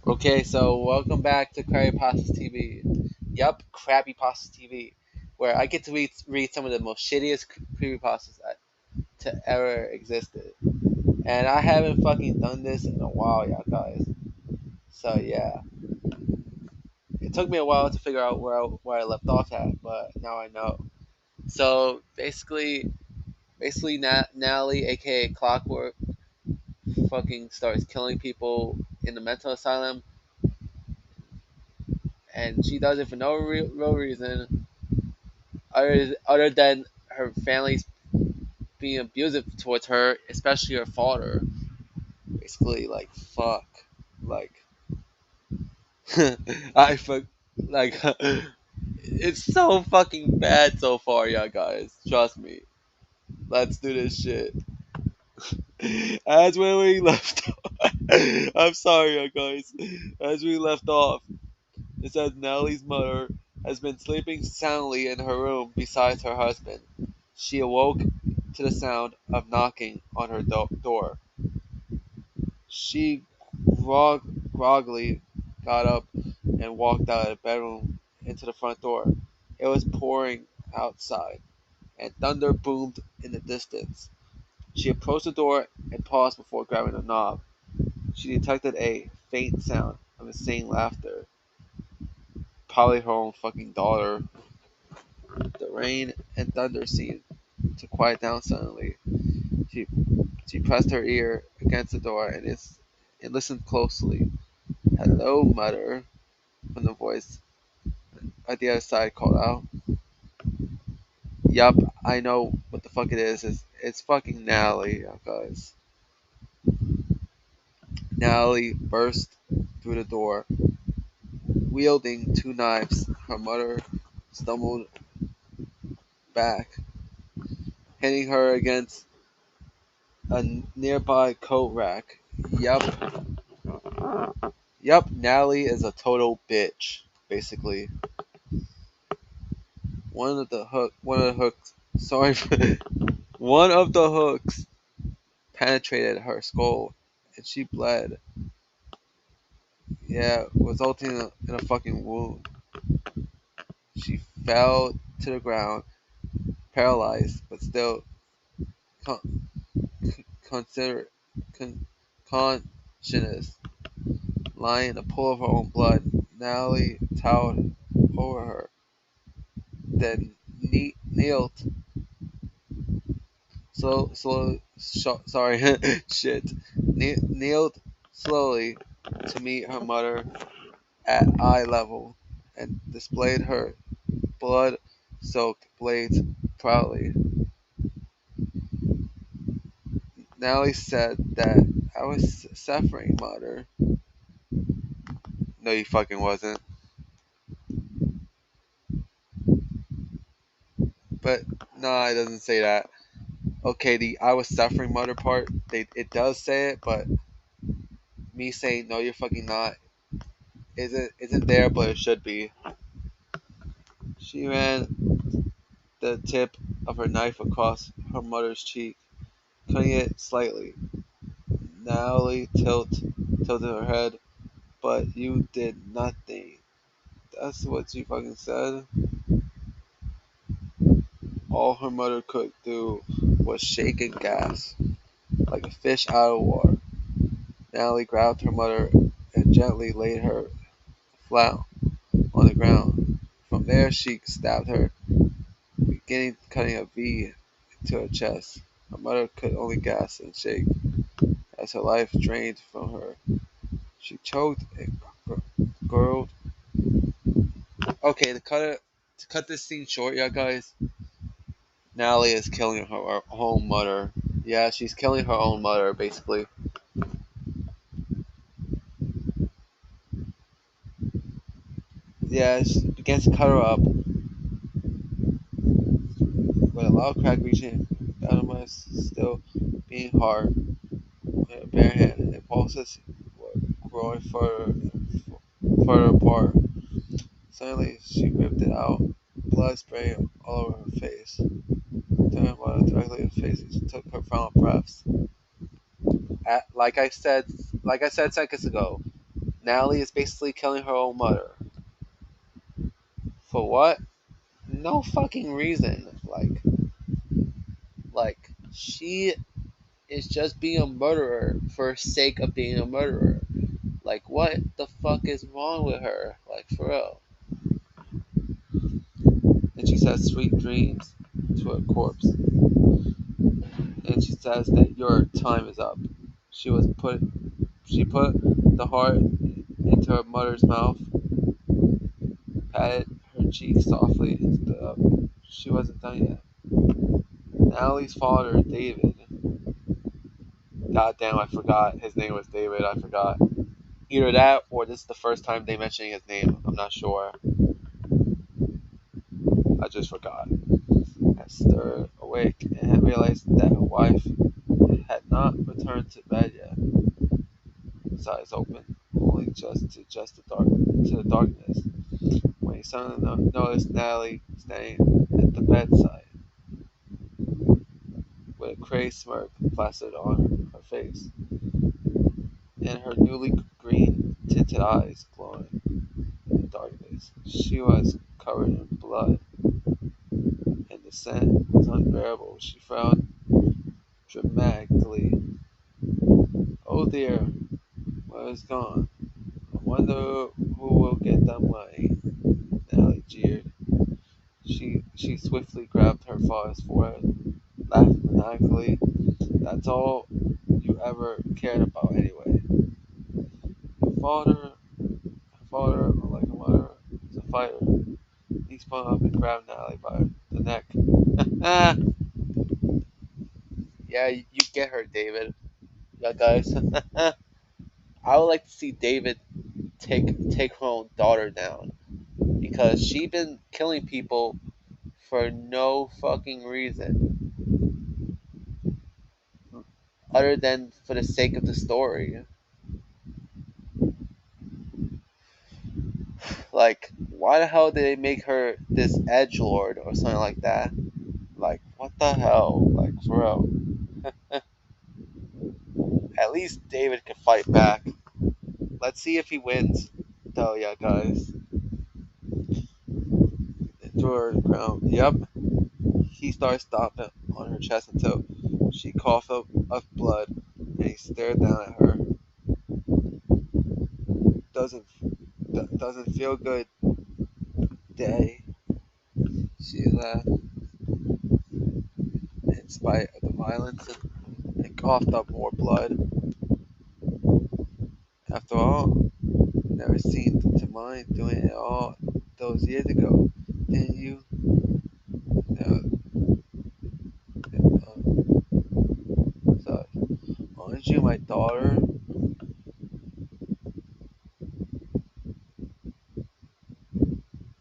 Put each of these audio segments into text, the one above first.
Okay, so welcome back to Crappypastas TV. Yup, Crappypastas TV, where I get to read some of the most shittiest creepypastas that to ever existed. And I haven't fucking done this in a while, y'all guys. So yeah, it took me a while to figure out where I left off at, but now I know. So basically, Natalie, aka Clockwork, fucking starts killing people in the mental asylum, and she does it for no real reason other than her family's being abusive towards her, especially her father. Basically, like fuck, like I fuck, like it's so fucking bad so far, yeah, guys. Trust me. Let's do this shit. As when we left, I'm sorry, yeah, guys. As we left off, it says Nellie's mother has been sleeping soundly in her room beside her husband. She awoke to the sound of knocking on her door. She groggily got up and walked out of the bedroom into the front door. It was pouring outside, and thunder boomed in the distance. She approached the door and paused before grabbing the knob. She detected a faint sound of insane laughter. Probably her own fucking daughter. The rain and thunder seemed to quiet down suddenly. She she pressed her ear against the door and listened closely. "Hello, mother," when the voice at the other side called out. Yup, I know what the fuck it is. It's fucking Natalie, guys. Natalie burst through the door, wielding two knives. Her mother stumbled back, hitting her against a nearby coat rack. Yup, Natalie is a total bitch, basically. One of the hooks, sorry, one of the hooks penetrated her skull, and she bled. Yeah, resulting in a fucking wound. She fell to the ground, paralyzed, but still con- consider con- conscious, lying in a pool of her own blood. Natalie towered over her, then kneeled sorry, shit. Kneeled slowly to meet her mother at eye level and displayed her blood-soaked blades proudly. Nellie said that I was suffering, mother. No, you fucking wasn't. But no, it doesn't say that. Okay, the I was suffering mother part, it does say it, but me saying no, you're fucking not isn't there, but it should be. She ran the tip of her knife across her mother's cheek, cutting it slightly. Natalie tilted her head. "But you did nothing." That's what she fucking said. All her mother could do was shake and gasp, like a fish out of water. Natalie grabbed her mother and gently laid her flat on the ground. From there, she stabbed her, beginning cutting a V into her chest. Her mother could only gasp and shake as her life drained from her. She choked and gurgled. Okay, to cut this scene short, yeah, guys. Natalie is killing her own mother. Yeah, she's killing her own mother, basically. Yeah, she begins to cut her up with a loud crack reaching out of my still being hard with her bare hand, and pulses were growing further apart. Suddenly, she ripped it out, blood spraying all over her face. Turning her mother directly in the face, she took her final breaths. Like I said seconds ago, Natalie is basically killing her own mother. For what? No fucking reason. Like she is just being a murderer for sake of being a murderer. Like, what the fuck is wrong with her? Like, for real. And she says sweet dreams to a corpse. And she says that your time is up. She was put. She put the heart into her mother's mouth, patted her cheek softly, and stood up. She wasn't done yet. Natalie's father, David. God damn, I forgot his name was David. I forgot. Either that or this is the first time they mentioning his name. I'm not sure. I just forgot. Had stirred awake and had realized that her wife had not returned to bed yet. His eyes open, only just the darkness, when he suddenly noticed Natalie standing at the bedside, with a crazed smirk plastered on her face, and her newly green tinted eyes glowing in the darkness. She was covered in blood, and the scent was unbearable. She frowned dramatically. Oh dear, well, it's gone. I wonder who will get that money. Natalie jeered. She swiftly grabbed her father's forehead, laughed maniacally. That's all you ever cared about anyway. Your father, like a mother, is a fighter. He spun up and grabbed Natalie by the neck. Yeah, you get her, David. Yeah, guys. I would like to see David take her own daughter down because she been killing people for no fucking reason other than for the sake of the story. Like, why the hell did they make her this edge lord or something like that? Like, what the hell? Like, for real. At least David can fight back. Let's see if he wins. Oh yeah, guys. Threw her to the ground. Yep. He started stomping on her chest until she coughed up blood, and he stared down at her. Doesn't doesn't feel good, Day. She laughed in spite of the violence and coughed up more blood. After all, you never seemed to mind doing it all those years ago, didn't you? So, aren't you my daughter?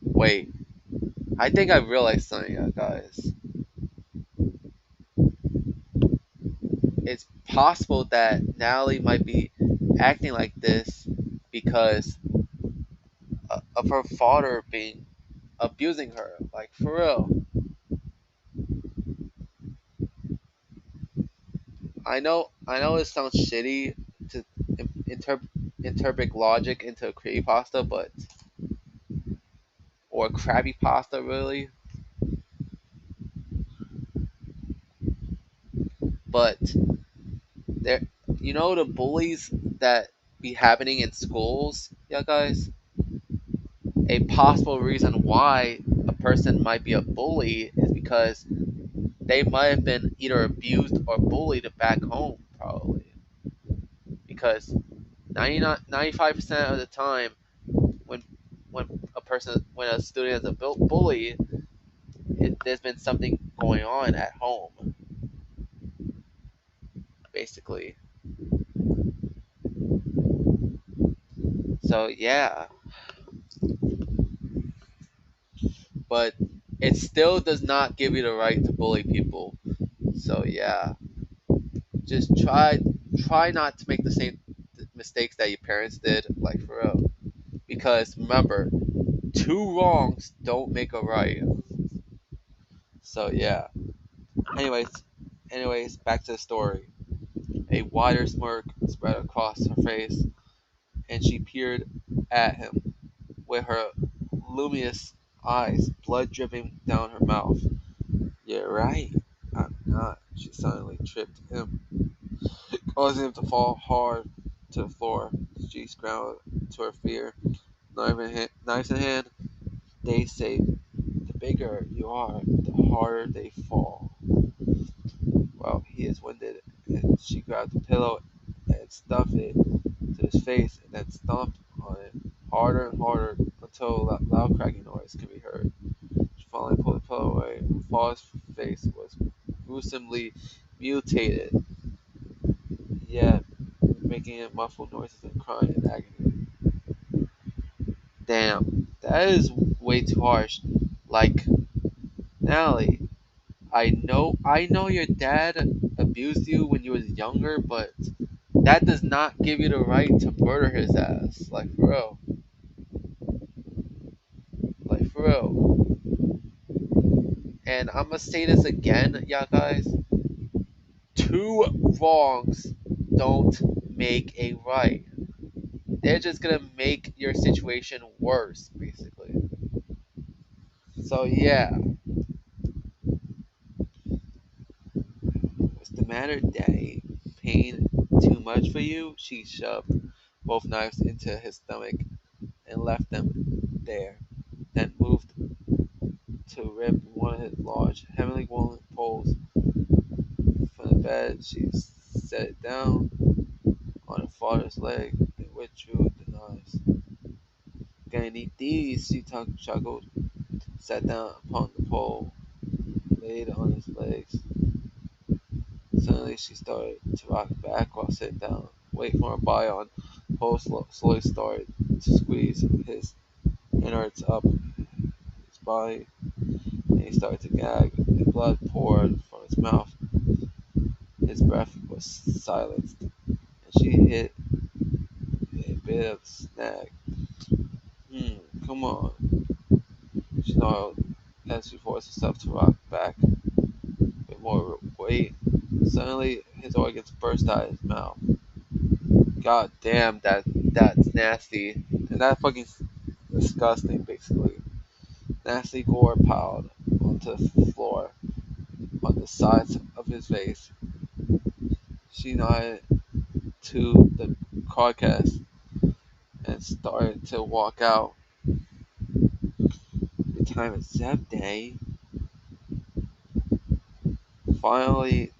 Wait, I think I realized something, guys. It's possible that Natalie might be acting like this because of her father being abusing her. Like, for real. I know it sounds shitty to interpret logic into a creepypasta, or Krabby Pasta, really. But there, the bullies that be happening in schools, yeah, guys. A possible reason why a person might be a bully is because they might have been either abused or bullied back home, probably. Because 95% of the time, when when a student is a bully, there's been something going on at home, basically. So yeah, but it still does not give you the right to bully people. So yeah, just try not to make the same mistakes that your parents did, like, for real. Because remember, two wrongs don't make a right. So yeah. Anyways, back to the story. A wider smirk spread across her face, and she peered at him with her luminous eyes, blood dripping down her mouth. "You're right. I'm not." She suddenly tripped him, causing him to fall hard to the floor. She scrambled to her feet, knives in hand. They say the bigger you are, the harder they fall. Well, he is winded, and she grabbed a pillow and stuffed it to his face, and then stomped on it harder and harder until a loud cracking noise could be heard. She finally pulled the pillow away. Fall's face was gruesomely mutilated, yet making it muffled noises and crying in agony. Damn, that is way too harsh. Like, Natalie, I know your dad abused you when you was younger, but that does not give you the right to murder his ass. Like for real. Like for real. And I'm gonna say this again, y'all guys. Two wrongs don't make a right. They're just gonna make your situation worse, basically. So yeah, what's the matter, Daddy? Pain too much for you? She shoved both knives into his stomach and left them there, then moved to rip one of his large, heavily woolen poles from the bed. She set it down on her father's leg and withdrew the knives. "Gonna need these," she chuckled, sat down upon the pole, laid on his legs. Suddenly she started to rock back while sitting down. Weight from her body on the pole slowly started to squeeze his innards up his body, and he started to gag, and blood poured from his mouth. His breath was silenced, and she hit a bit of snag. Come on," she snarled as she forced herself to rock back with more weight. Suddenly, his organs burst out of his mouth. God damn, that's nasty. And that fucking disgusting, basically. Nasty gore piled onto the floor on the sides of his face. She nodded to the carcass and started to walk out. "The time is up, Day." Finally,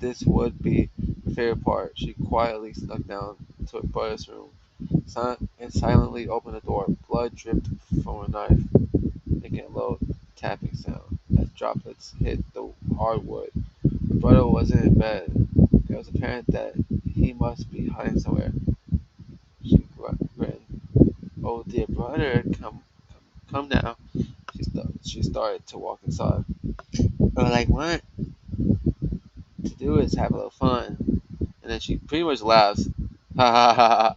this would be the favorite part. She quietly snuck down to her brother's room and silently opened the door. Blood dripped from her knife, making a low tapping sound as droplets hit the hardwood. Her brother wasn't in bed. It was apparent that he must be hiding somewhere. She grinned. "Oh dear brother, come now." She started to walk inside. "All I want to do is have a little fun." And then she pretty much laughs. Ha ha ha ha.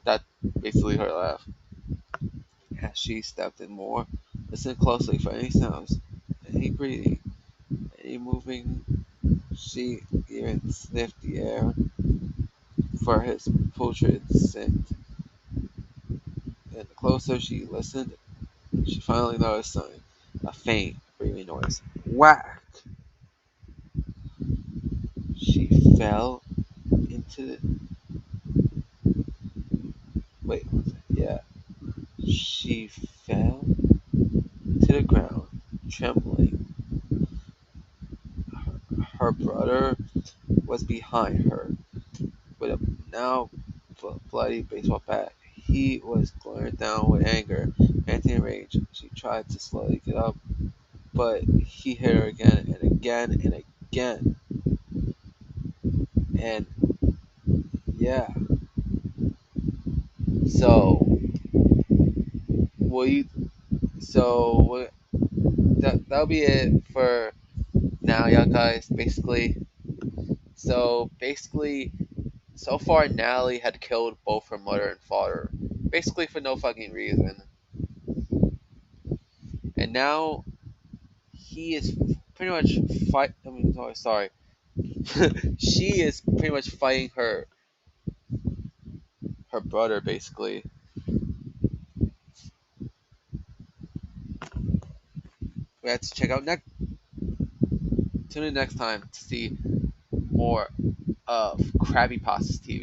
That's basically her laugh. As she stepped in more, listened closely for any sounds, any breathing, any moving. She even sniffed the air for his putrid scent. And the closer she listened, she finally noticed something. A faint, breathing noise. Whack! She fell into the. Wait, yeah. She fell to the ground, trembling. Her brother was behind her with a now bloody baseball bat. He was glaring down with anger, panting in rage. She tried to slowly get up, but he hit her again and again and again. And yeah, so will you? That'll be it for now, y'all guys. Basically, so far Natalie had killed both her mother and father, basically for no fucking reason. And now he is pretty much fight. I mean, oh, sorry. She is pretty much fighting her her brother, basically. We have to check out next. Tune in next time to see more of Crappypastas TV.